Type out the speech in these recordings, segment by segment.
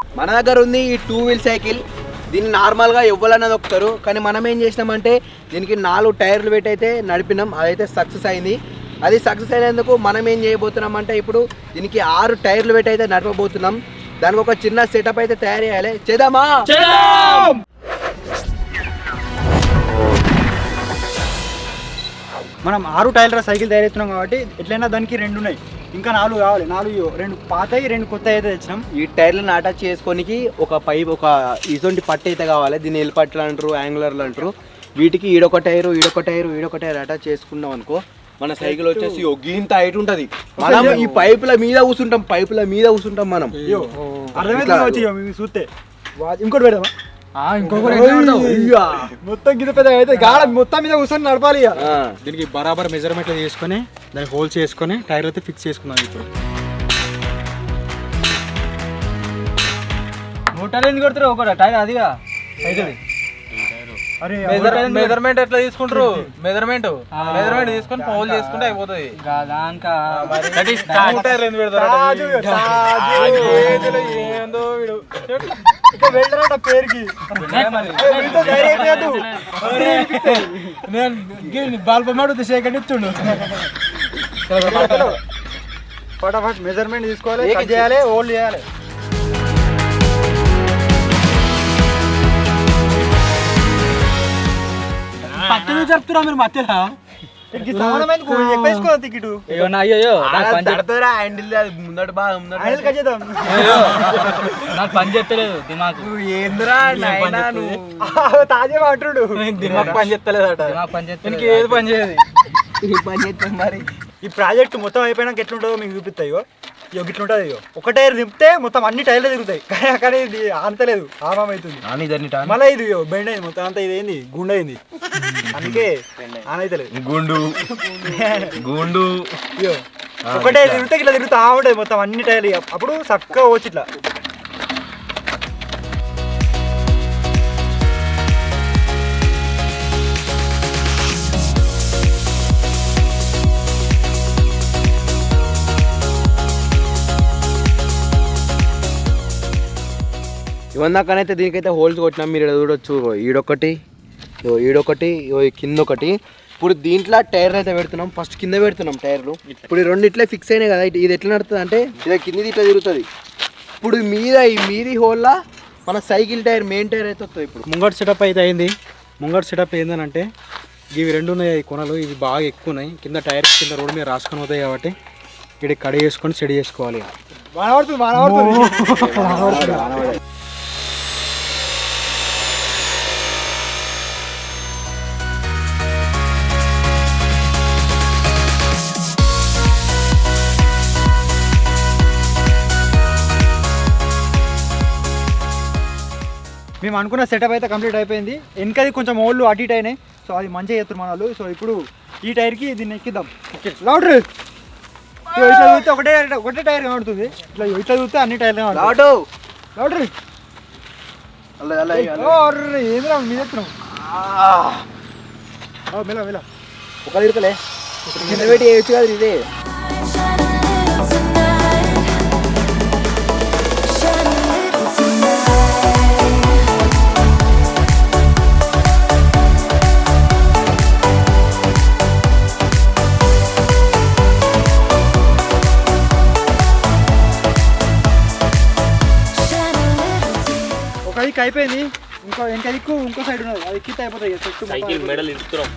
మన దగ్గర ఉంది ఈ 2 వీల్ సైకిల్. దీన్ని నార్మల్గా ఎవ్వరన్నా దొక్కుతారు, కానీ మనం ఏం చేసినామంటే దీనికి 4 టైర్లు పెట్టి అయితే నడిపినాం. అదైతే సక్సెస్ అయింది. అది సక్సెస్ అయినందుకు మనం ఏం చేయబోతున్నాం అంటే ఇప్పుడు దీనికి 6 టైర్లు పెట్టి అయితే నడపబోతున్నాం. దానికి ఒక చిన్న సెటప్ అయితే తయారు చేయాలి. చేద్దామా? మనం 6 టైర్ల సైకిల్ తయారు చేస్తున్నాం కాబట్టి ఎట్లయినా దానికి 2 ఉన్నాయి, ఇంకా 4 కావాలి. 2 పాతవి 2 కొత్త అయితే తెచ్చినాం. ఈ టైర్లను అటాచ్ చేసుకోనికి ఒక పైప్, ఒక ఇటువంటి పట్టు అయితే కావాలి. దీన్ని ఎల్ పట్టులు అంటారు, యాంగులర్లు అంటారు. వీటికి ఈడొక టైరు అటాచ్ చేసుకున్నాం అనుకో, మన సైకిల్ వచ్చేసి గీంత హైట్ ఉంటుంది. మనం ఈ పైపుల మీద కూర్చుంటాం మనం. అర్థమైంది చూస్తే. ఇంకోటి పెడదామా? మొత్తం గిద పెద్ద అయితే గాడ మొత్తం మీద కూర్చొని నడపాలి. దీనికి బరాబర్ మెజర్మెంట్లు చేసుకొని దానికి హోల్స్ చేసుకొని టైర్లు అయితే ఫిక్స్ చేసుకుందాం. ఇప్పుడు మూటలు ఎందుకు కొడుతారు? ఒక టైర్ అదిగా అయితే మెజర్మెంట్ ఎట్లా తీసుకుంటారు? మెజర్మెంట్ తీసుకొని హోల్ చేసుకుంటే అయిపోతుంది. పేరుకి బాల్పమాడు సేకండ్ ఇస్తుండు. ఫటాఫట్ మెజర్మెంట్ తీసుకోవాలి, కట్ చేయాలి, హోల్డ్ చేయాలి. పక్కన చెప్తున్నా మీరు మధ్యలో నాకు పని చేస్తలేదు దిమాగ్. తాజా అంటుడు దిమాగ్ పని చేస్తలేదు. ఏది పని చేయదు. పని చేస్తుంది మరి. ఈ ప్రాజెక్ట్ మొత్తం అయిపోయినాక ఎట్లుంటుందో మీకు చూపిస్తాయో. ఇట్లుంటుంది. ఒక టైర్ తిప్పితే మొత్తం అన్ని టైర్లు తిరుగుతాయి, కానీ ఇది ఆనతలేదు, ఆమాం అవుతుంది. మళ్ళీ ఇది బెండ్ అయింది మొత్తం అంతా. ఇది ఏంది గుండు అయింది, అందుకే ఆన్ అవుతలేదు. గుండు ఒక టైర్ తిరిగితే ఇట్లా తిరుగుతా ఉంటుంది మొత్తం అన్ని టైర్లు. అప్పుడు చక్కగా వచ్చి ఇట్లా ఇవన్నాకనైతే దీనికైతే హోల్స్ కొట్టినాం. మీరు చూడొచ్చు, ఈడొకటి కింద ఒకటి. ఇప్పుడు దీంట్లో టైర్లు అయితే పెడుతున్నాం. ఫస్ట్ కింద పెడుతున్నాం టైర్లు. ఇప్పుడు ఈ 2 ఇట్లా ఫిక్స్ అయినాయి కదా. ఇది ఎట్లా నడుతుంది అంటే ఇది కింది ఇట్లా తిరుగుతుంది. ఇప్పుడు ఈ మీది హోల్లా మన సైకిల్ టైర్, మెయిన్ టైర్ అయితే వస్తుంది. ఇప్పుడు ముంగట్ సెటప్ అయితే అయింది. ముంగట్ సెటప్ ఏంటంటే ఇవి 2 ఉన్నాయి కొనలు. ఇవి బాగా ఎక్కువ ఉన్నాయి. కింద టైర్ కింద రోడ్డు మీద రాసుకొని పోతాయి కాబట్టి ఇక్కడ కడి చేసుకొని సెడి చేసుకోవాలి. మేము అనుకున్న సెటప్ అయితే కంప్లీట్ అయిపోయింది. వెనకది కొంచెం ఓళ్ళు అటు ఇటు అయినాయి. సో అది మంచిగా చేస్తారు మన వాళ్ళు. సో ఇప్పుడు ఈ టైర్కి దీన్ని ఎక్కిద్దాం. లౌడర్ ఇట్లా చూస్తే ఒకటే టైర్ కనబడుతుంది. ఇట్లా చూస్తే అన్ని టైర్లు కనబడుతుంది. లౌడర్ ఏంద్రా మీద ఎత్తున్నావు? మెల్ల ఒక తిరుగుతలే కింద పెట్టి వేయచ్చు కదా. ఇదే అయిపోయింది. ఇంకా దిక్కు ఇంకో సైడ్ ఉన్నది, అది ఎక్కితే అయిపోతాయి. సైకిల్ మెడల్ ఇస్తున్నాం.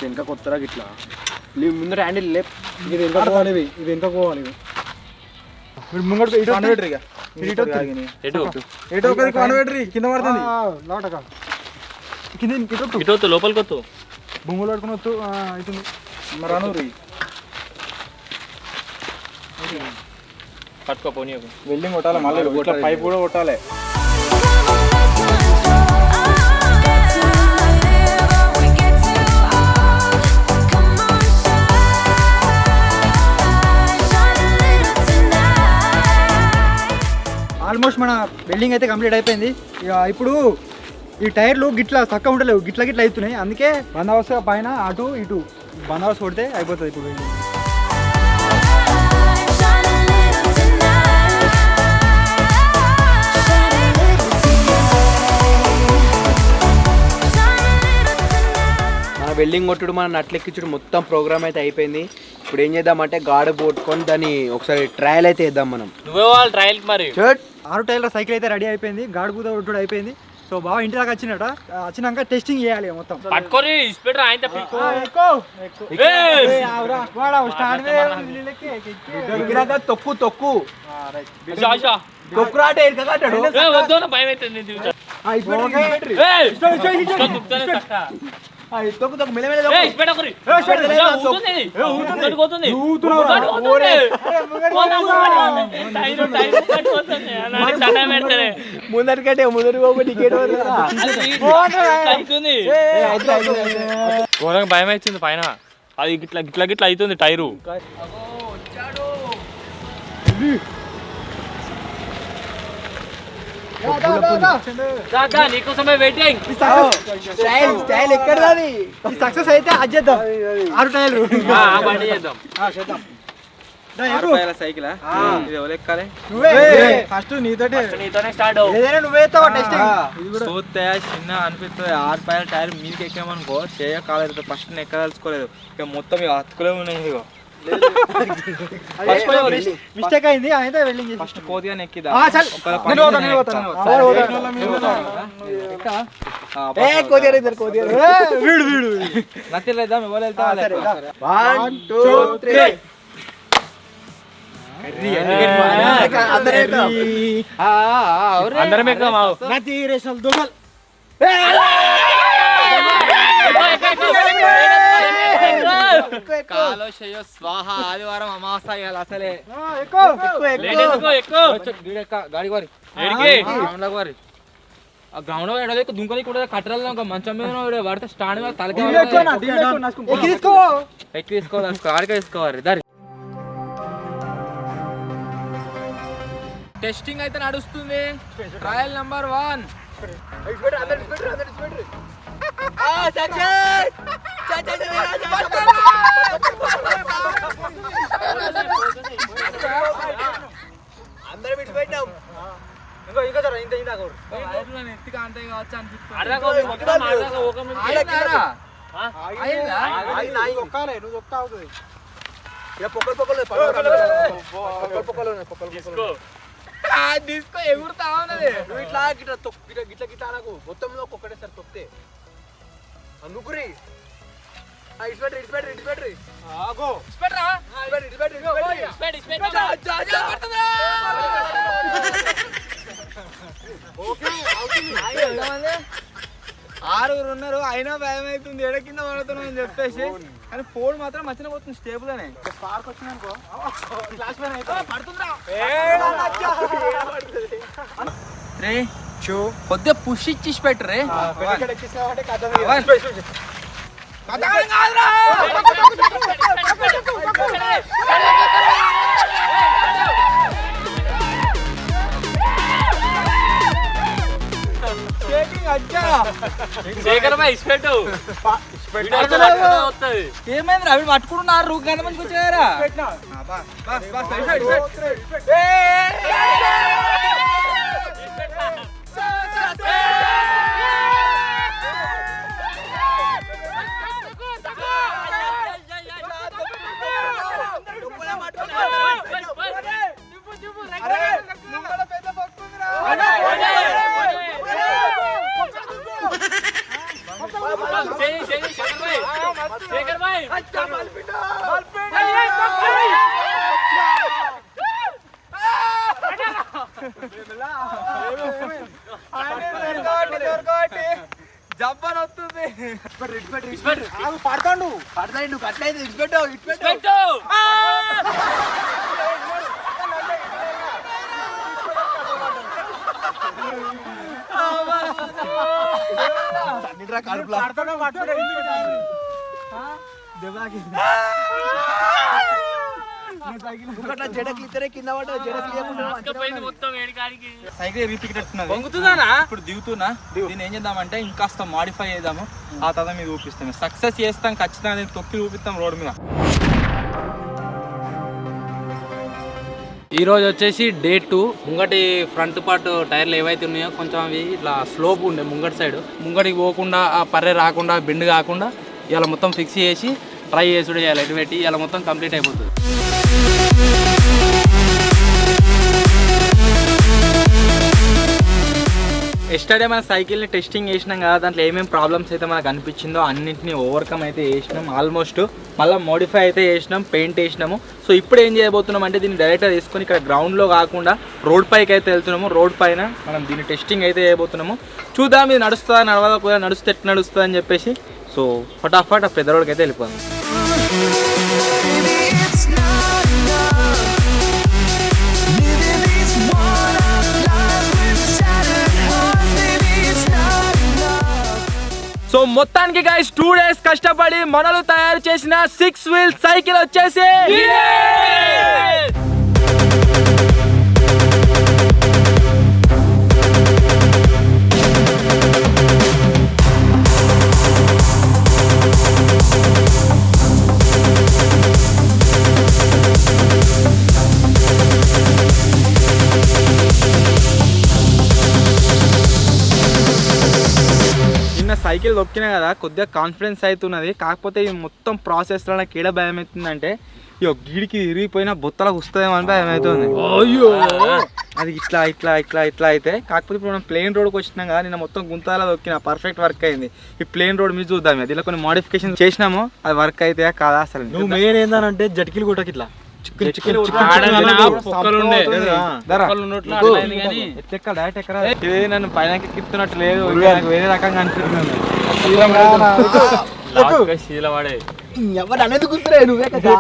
వెనక కొత్తరా ఇట్లా ముందర హ్యాండిల్ లేప్. ఇది వెనక పోవాలి, ఇది వెనక పోవాలి. ముంగడు కింద పడుతుంది. కింద లోపలికి వస్తూ బొమ్మలు పడుకుని వస్తూ అవుతుంది. మరి అనూరి పట్టుకోపోనీ వెల్డింగ్ కొట్టాలి, మళ్ళీ పైప్ కూడా కొట్టాలి. ఆల్మోస్ట్ మన వెల్డింగ్ అయితే కంప్లీట్ అయిపోయింది. ఇక ఇప్పుడు ఈ టైర్లు గిట్లా చక్క ఉండలేవు, గిట్ల గిట్ల అవుతున్నాయి. అందుకే బందోబస్తు పైన అటు ఇటు బందోబస్తు కొడితే అయిపోతుంది. ఇప్పుడు మన వెల్డింగ్ కొట్టుడు మన నట్లెక్కించుడు మొత్తం ప్రోగ్రామ్ అయితే అయిపోయింది. ఇప్పుడు ఏం చేద్దామంటే గాడి పట్టుకొని దాన్ని ఒకసారి ట్రయల్ అయితే వేద్దాం మనం. ట్రయల్ మరి 6 టైర్ల సైకిల్ అయితే రెడీ అయిపోయింది, గాడి పూత కొట్టుడు అయిపోయింది. సో బాగా ఇంటి దాకా వచ్చినట, వచ్చినాక టెస్టింగ్ చేయాలి మొత్తం. తొక్కు తొక్కు తొక్కురాటే తొక్కు తొక్కు మెల్లమెల్ల ముందరికంటే ముందరి భయం అవుతుంది పైన, అది గిట్లా గిట్లా గిట్లా అవుతుంది టైరు. నీకోసమే వెయిటింగ్. స్టైల్ ఎక్కడ సక్సెస్ అయితే అది చేద్దాం, 6 టైర్లు చేద్దాం. సైకిల్ ఫస్ట్ నీతోనే స్టార్ట్. ఏదైనా నువ్వే టెస్టింగ్ చూస్తే చిన్న అనిపిస్తుంది. 6 టైర్ టైర్ మీదకి ఎక్కామనుకో చేయ కాలేదు, ఫస్ట్ ఎక్కదలుచుకోలేదు, ఇక మొత్తం హత్తుకులే ఉన్నాయి. ఇక మిస్టేక్ అయింది, అయితే వెల్డింగ్ చేసి ఫస్ట్ కోతిగా నెక్కిదా నచ్చలేదా అందరం స్వాహ ఆదివారం అమావాస్య అసలే గాడి వారి వారి ఆ గ్రౌండ్ లో దుంకని కూడా కట్టరాలు మంచం మీద పడితే స్టాండ్ మీద తలకి ఎక్కి తీసుకోవాలి, ఆడికి తీసుకోవాలి. దారి టెస్టింగ్ అయితే నడుస్తుంది. Trial number 1. అందరం విడిచిపెట్టాం. డిస్కో ఎగురుతా ఉన్నది. నువ్వు ఇట్లా గిట్లా గిట్ల గిట్ల గిట్ల నాకు మొత్తంలో ఒక్కటేసారి తొక్కితే అందుకురి ఆరుగురు ఉన్నారు, అయినా భయం అవుతుంది ఎడ కింద పడుతున్నాం అని చెప్పేసి. కానీ ఫోన్ మాత్రం మంచిగా పోతుంది స్టేబుల్ అనే. పార్క్ వచ్చిందనుకో కొద్దిగా పుష్ ఇచ్చేసి పెట్టరే. ఏమైంది అవి పట్టుకుంటున్నారు కానీ మంచిగా వచ్చారా. జబ్బని వస్తుంది. పడతాడు నువ్వు అట్లయితే ఇడిచిపెట్టావు జడకి ఇద్దరే కింద పడ్డా సైకిల్ రీపిక్కినట్టున్నది ఇప్పుడు దిగుతున్నా దీన్ని ఏం చేద్దామంటే ఇంకాస్త మాడిఫై చేద్దాము ఆ తర్వాత మీద చూపిస్తాం సక్సెస్ చేస్తాం ఖచ్చితంగా దీన్ని తొక్కి చూపిస్తాం రోడ్ మీద ఈ రోజు వచ్చేసి డే 2 ముంగటి ఫ్రంట్ పార్ట్ టైర్లు ఏవైతే ఉన్నాయో కొంచెం అవి ఇట్లా స్లోప్ ఉండే ముంగటి సైడ్ ముంగటికి పోకుండా ఆ పర్రె రాకుండా బెండ్ కాకుండా ఇలా మొత్తం ఫిక్స్ చేసి ట్రై చేసుడు చేయాలి ఎటు పెట్టి ఇలా మొత్తం కంప్లీట్ అయిపోతుంది ఎస్టర్డే మన సైకిల్ని టెస్టింగ్ చేసినాం కదా దాంట్లో ఏమేమి ప్రాబ్లమ్స్ అయితే మనకు అనిపించిందో అన్నింటినీ ఓవర్కమ్ అయితే చేసినాం ఆల్మోస్ట్ మళ్ళీ మోడిఫై అయితే చేసినాం పెయింట్ వేసినాము సో ఇప్పుడు ఏం చేయబోతున్నాం అంటే దీన్ని డైరెక్ట్గా తీసుకొని ఇక్కడ గ్రౌండ్లో కాకుండా రోడ్ పైకి అయితే వెళ్తున్నాము రోడ్ పైన మనం దీన్ని టెస్టింగ్ అయితే చేయబోతున్నాము చూద్దాం ఇది నడుస్తుందా నడవదా కూడా నడుస్తే ఎట్లా నడుస్తుంది అని చెప్పేసి సో ఫటాఫట్ ఆ పెద్ద రోడ్కి అయితే వెళ్ళిపోదాం సో మొత్తానికి గైస్ 2 days కష్టపడి మనలు తయారు చేసిన 6 wheel సైకిల్ వచ్చేసి సైకిల్ దొక్కినా కదా కొద్దిగా కాన్ఫిడెన్స్ అవుతున్నది కాకపోతే ఈ మొత్తం ప్రాసెస్లో నాకు ఏడ భయం అవుతుందంటే ఇక గీడికి విరిగిపోయినా బొత్తలకు వస్తుందేమో అని భయం అవుతుంది అయ్యో అది ఇట్లా ఇట్లా ఇట్లా ఇట్లా అయితే కాకపోతే ఇప్పుడు మనం ప్లేన్ రోడ్కి వచ్చినాం కదా నిన్న మొత్తం గుంతాల దొక్కిన పర్ఫెక్ట్ వర్క్ అయింది ఈ ప్లేన్ రోడ్ మీద చూద్దాం దీనిలో కొన్ని మోడిఫికేషన్ చేసినాము అది వర్క్ అయితే కాదా అసలు నువ్వు మెయిన్ ఏంటంటే జట్కిలు కొట్టకి ఇట్లా నన్ను పైన ఎక్కిస్తున్నట్టు లేదు వేరే రకంగా అనిపిస్తుంది ఎవరు అనేది కూర్చురే నువ్వే కదా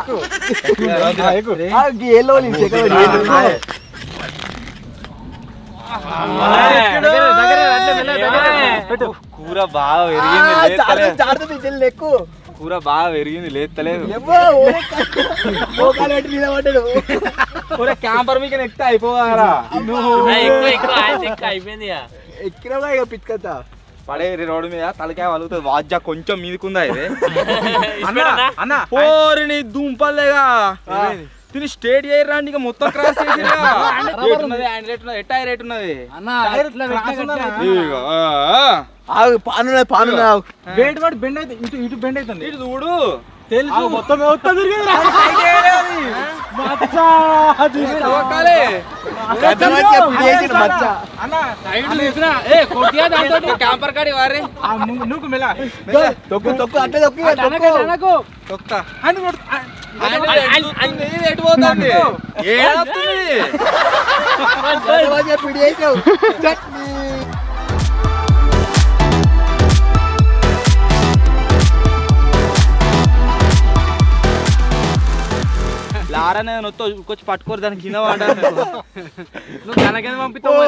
కూర బాగా పెరిగింది ఎక్కువ కూర బాగా పెరిగింది లేస్తలేదు క్యాంపర్ మీకు ఎక్కితే అయిపోవారా ఎక్కినా ఇక పిచ్చుకతా పడే రోడ్డు మీద తలకాయ వలుగుతుంది వాజ్జా కొంచెం మీదకుందా ఇది అన్న పోరిని దుంపలేగా తిని స్టేట్ చేయరాండి ఇక మొత్తం క్రాస్ చేసి రేట్ ఉన్నది పాను వెయిట్ పడి బెండ్ అయితే ఇటు బెండ్ అవుతుంది ఇటు చూడు తెలుసు మొత్తం క్యాంపర్ కాడి వారే నువ్వు మెల్ల తొక్కు తొక్కు అంటే తొక్కు తొక్కా ఎటు పోతుంది పిడి చేసావు లారనే వచ్చి పట్టుకోరు దానికి కింద వాడాలి నువ్వు తనకేదో పంపిస్తావు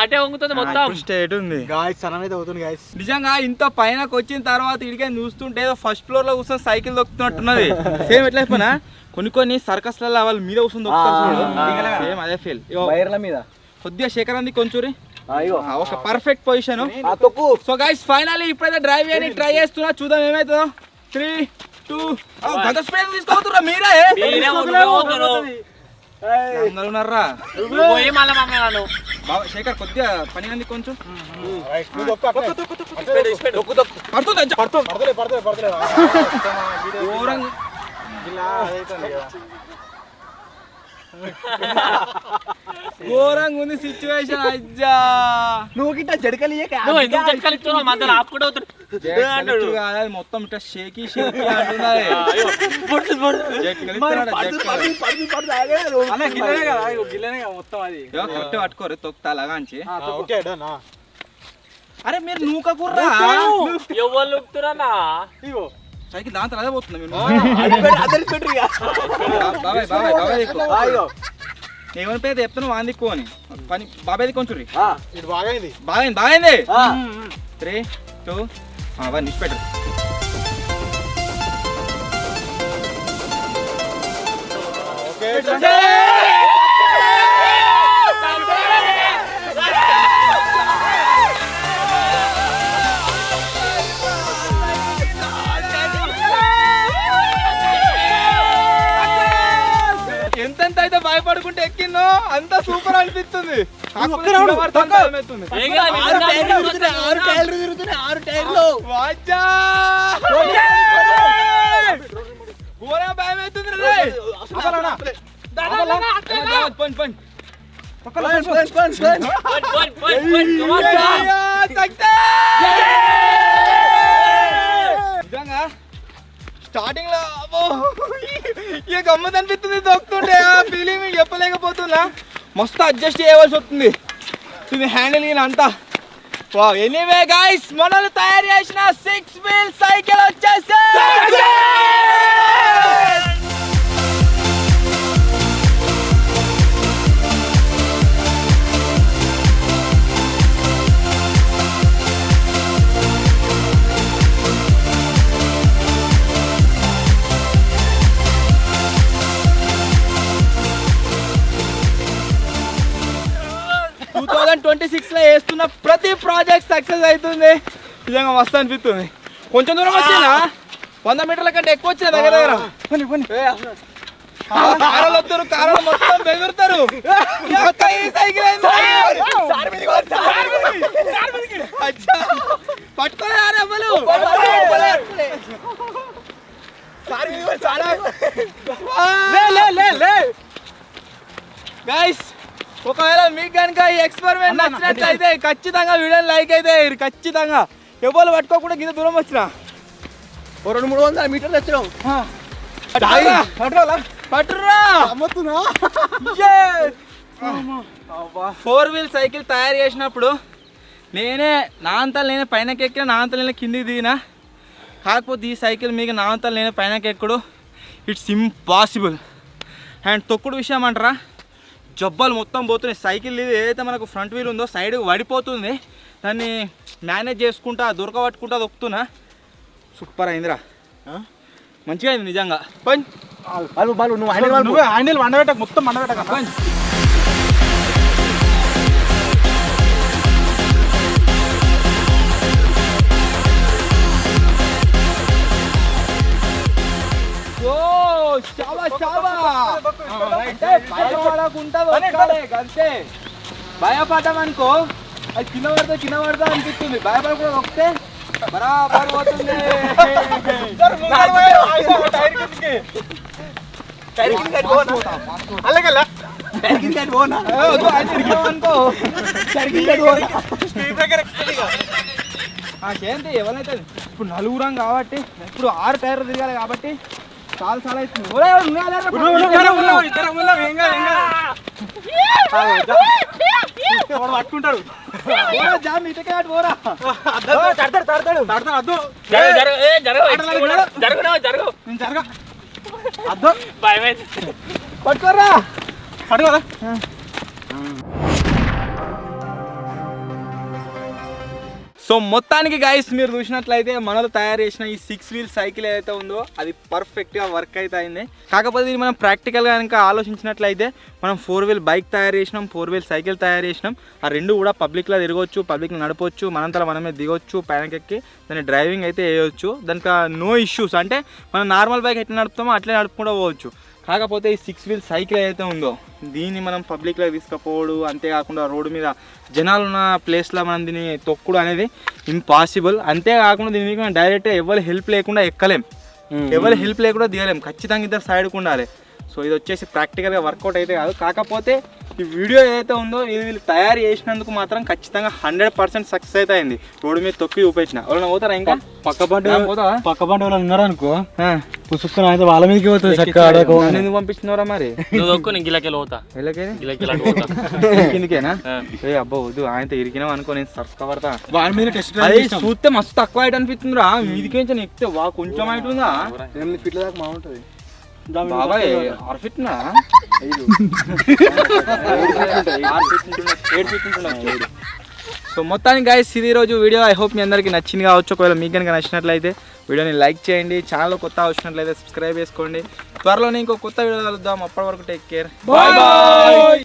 అటే వంగుతుంది మొత్తం స్టేట్ ఉంది గాయస్ నిజంగా ఇంత పైనకి వచ్చిన తర్వాత ఇడికే చూస్తుంటే ఫస్ట్ ఫ్లోర్ లో కూర్చొని సైకిల్ దొక్కుతున్నట్టున్నది సేమ్ ఎట్లా అయిపోయినా కొన్ని సర్కస్లలో వాళ్ళ మీద కూర్చొని దొక్కుతారు సేమ్ అదే ఫీల్ వైర్ల మీద కొద్దిగా శేఖర్ అంది కొంచెం ఒక perfect position so guys finally ఇప్పుడైతే డ్రైవ్ చేయని ట్రై చేస్తున్నా చూద్దాం ఏమైతుందో 3, 2 గత స్పేస్ తీసుకోతురా మీరే ఉన్నారా శేఖర్ కొద్దిగా పని అంది కొంచెం ఘోరంగా ఉంది సిచ్యువేషన్ అజ్జా నువ్వు గిట్ట జడకలి మొత్తం ఇట్లా షేకి అంటున్నది పట్టుకోరు తొక్తా అలాగాంచి అరే మీరు నూక కుర్రా సైకిల్ దాంతో అదే పోతుంది ఏమని పేరు చెప్తాను వాందిక్కు అని పని బాబాయ్ది కొంచెం బాగైంది 3, 2 1 ఇచ్చిపెట్టు ఎంతెంత అయితే భయపడుకుంటే ఎక్కిందో అంత సూపర్ అనిపిస్తుంది. ఆరు టైర్లు తిరుగుతున్నాయి 6 టైర్లు. భయం అవుతుంది. నిజంగా స్టార్టింగ్ లో ఇక గమ్మత్ అనిపిస్తుంది దొక్కుతుంటే ఆ ఫీలింగ్ మీకు చెప్పలేకపోతున్నా. మస్తు అడ్జస్ట్ చేయవలసి వస్తుంది ఇది హ్యాండిల్ అంతా. ఎనీవే గైస్ మనల్ని తయారు చేసిన 6 వీల్ సైకిల్ వచ్చేసి లో వేస్తున్న ప్రతి ప్రాజెక్ట్ సక్సెస్ అవుతుంది. నిజంగా మస్తు అనిపిస్తుంది. కొంచెం దూరం వచ్చినా 100 మీటర్ల కంటే ఎక్కువ వచ్చిన దగ్గర కారాలు వస్తారు, కారాలు మొత్తం బెగురుతారు. పట్టుకోలే గైస్, ఒకవేళ మీకు కనుక ఈ ఎక్స్పెరిమెంట్ నచ్చినట్లయితే ఖచ్చితంగా వీడియోని లైక్ అయితే ఖచ్చితంగా. ఎవరు పట్టుకోకుండా గిద దూరం వచ్చినా 200-300 మీటర్లు వచ్చినాం. పట్టురా 4 వీల్ సైకిల్ తయారు చేసినప్పుడు నా అంతలు నేనే పైనకి ఎక్కిన, నా అంతలు నేనే కిందికి దిగినా. కాకపోతే ఈ సైకిల్ మీకు నా అంతలు నేనే పైనకి ఎక్కడు ఇట్స్ ఇంపాసిబుల్. అండ్ తొక్కుడు విషయం అంటారా, జబ్బాలు మొత్తం పోతున్నాయి. సైకిల్ ఇది ఏదైతే మనకు ఫ్రంట్ వీల్ ఉందో సైడ్ పడిపోతుంది. దాన్ని మేనేజ్ చేసుకుంటా దొరకబట్టుకుంటా దొక్కుతున్నా. సూపర్ అయిందిరా, మంచిగా అయింది నిజంగా. నువ్వు హ్యాండిల్ వండబెట్టక మొత్తం వండబెట్టక. అంతే భయపడ్డామనుకో అది కింద పడతా అనిపిస్తుంది. భయపడకుండా వస్తే బరాబర్ పోతుంది. ఏంటి ఎవరైతే ఇప్పుడు నలుగురం కాబట్టి ఇప్పుడు 6 టైర్లు తిరగాలి కాబట్టి చాలా అవుతుంది. పట్టుకుంటాడు జామ్ ఇటుకే పోరా పట్టుకోరా అడుగురా. సో మొత్తానికి గైస్ మీరు చూసినట్లయితే మనలో తయారు చేసిన ఈ 6 వీల్ సైకిల్ ఏదైతే ఉందో అది పర్ఫెక్ట్గా వర్క్ అయితే అయింది. కాకపోతే ఇది మనం ప్రాక్టికల్గా కనుక ఆలోచించినట్లయితే మనం 4 వీల్ బైక్ తయారు చేసినాం, 4 వీల్ సైకిల్ తయారు చేసినాం. ఆ రెండు కూడా పబ్లిక్లో తిరగవచ్చు, పబ్లిక్లో నడపవచ్చు, మనంతలో మనమే దిగొచ్చు, పైనకెక్కి దాన్ని డ్రైవింగ్ అయితే వేయవచ్చు. దానికి నో ఇష్యూస్. అంటే మనం నార్మల్ బైక్ ఎట్లా నడుపుతామో అట్లే నడుపుకుంటూ పోవచ్చు. కాకపోతే ఈ 6 వీల్ సైకిల్ ఏదైతే ఉందో దీన్ని మనం పబ్లిక్లో తీసుకుపోవడం, అంతేకాకుండా రోడ్డు మీద జనాలు ఉన్న ప్లేస్లో మనం దీన్ని తొక్కుడు అనేది ఇంపాసిబుల్. అంతేకాకుండా దీని మీద డైరెక్ట్గా ఎవరి హెల్ప్ లేకుండా ఎక్కలేం, ఎవరి హెల్ప్ లేకుండా దిగలేం. ఖచ్చితంగా ఇద్దరు సైడ్కి ఉండాలి. సో ఇది వచ్చేసి ప్రాక్టికల్గా వర్కౌట్ అయితే కాదు. కాకపోతే ఈ వీడియో ఏదైతే ఉందో ఇది వీళ్ళు తయారు చేసినందుకు మాత్రం ఖచ్చితంగా 100% సక్సెస్ అయితే అయింది. రోడ్డు మీద తొక్కి చూపించిన ఎవరైనా పోతారా? ఇంకా పక్క బండి వాళ్ళు ఉన్నారనుకో పుసుక్కుని అయితే వాళ్ళ మీదకి పోతుంది. ఎందుకు పంపిస్తున్నారా మరి? కిందికేనా? ఏ అబ్బా వద్దు, ఆయన ఇరికినాం అనుకో నేను సర్స్కా పడతా. వాళ్ళ మీద టెస్ట్ చూస్తే మస్తు తక్కువ హైట్ అనిపిస్తుందిరా. మీదికి ఎక్కితే వా కొంచెం హైట్ ఉందా? 8 ఫీట్ల దాకా బాగుంటుంది బాబాయ్. 6 ఫీట్నా? 8 ఫీట్. సో మొత్తానికి గైస్ ఇది రోజు వీడియో. ఐ హోప్ మీ అందరికీ నచ్చింది కావచ్చు. ఒకవేళ మీకు కనుక నచ్చినట్లయితే వీడియోని లైక్ చేయండి, ఛానల్ కొత్త వచ్చినట్లయితే సబ్స్క్రైబ్ చేసుకోండి. త్వరలోనే ఇంకో కొత్త వీడియో కలుద్దాం. అప్పటి వరకు టేక్ కేర్. Bye bye.